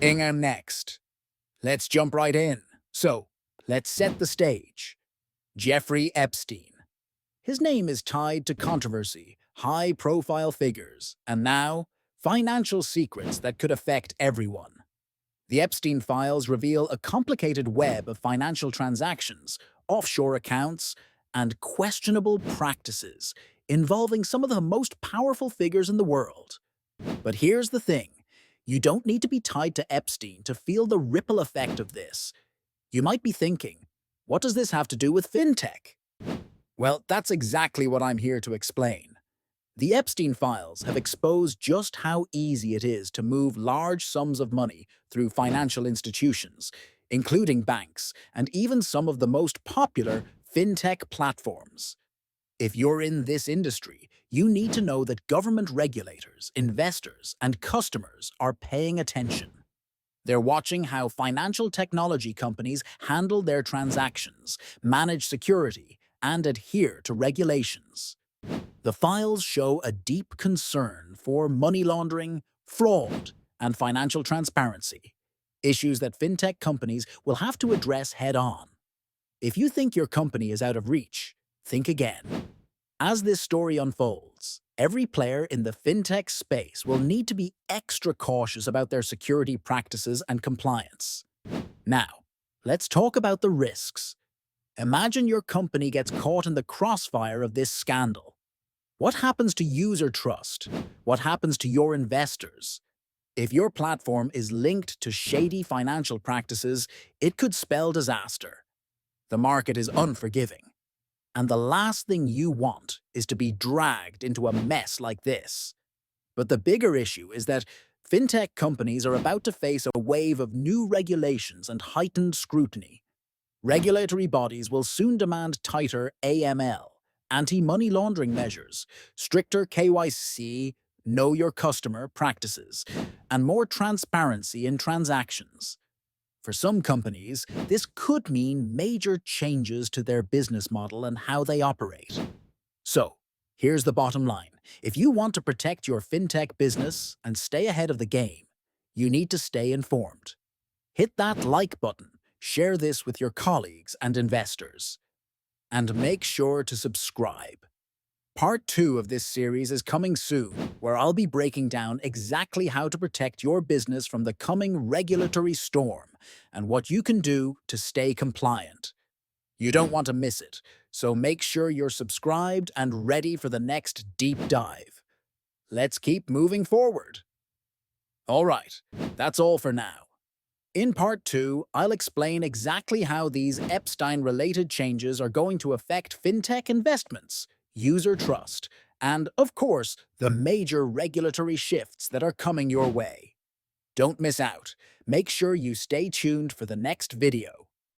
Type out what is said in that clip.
Inga next. Let's jump right in. So, let's set the stage. Jeffrey Epstein. His name is tied to controversy, high-profile figures, and now, financial secrets that could affect everyone. The Epstein Files reveal a complicated web of financial transactions, offshore accounts, and questionable practices involving some of the most powerful figures in the world. But here's the thing. You don't need to be tied to Epstein to feel the ripple effect of this. You might be thinking, what does this have to do with FinTech? Well, that's exactly what I'm here to explain. The Epstein Files have exposed just how easy it is to move large sums of money through financial institutions, including banks, and even some of the most popular FinTech platforms. If you're in this industry, you need to know that government regulators, investors, and customers are paying attention. They're watching how financial technology companies handle their transactions, manage security, and adhere to regulations. The files show a deep concern for money laundering, fraud, and financial transparency, issues that fintech companies will have to address head-on. If you think your company is out of reach, think again. As this story unfolds, every player in the fintech space will need to be extra cautious about their security practices and compliance. Now, let's talk about the risks. Imagine your company gets caught in the crossfire of this scandal. What happens to user trust? What happens to your investors? If your platform is linked to shady financial practices, it could spell disaster. The market is unforgiving. And the last thing you want is to be dragged into a mess like this. But the bigger issue is that fintech companies are about to face a wave of new regulations and heightened scrutiny. Regulatory bodies will soon demand tighter AML, anti-money laundering measures, stricter KYC, know your customer practices, and more transparency in transactions. For some companies, this could mean major changes to their business model and how they operate. So, here's the bottom line. If you want to protect your fintech business and stay ahead of the game, you need to stay informed. Hit that like button, share this with your colleagues and investors, and make sure to subscribe. Part 2 of this series is coming soon, where I'll be breaking down exactly how to protect your business from the coming regulatory storm and what you can do to stay compliant. You don't want to miss it, so make sure you're subscribed and ready for the next deep dive. Let's keep moving forward. All right, that's all for now. In Part 2, I'll explain exactly how these Epstein-related changes are going to affect fintech investments, user trust, and, of course, the major regulatory shifts that are coming your way. Don't miss out. Make sure you stay tuned for the next video.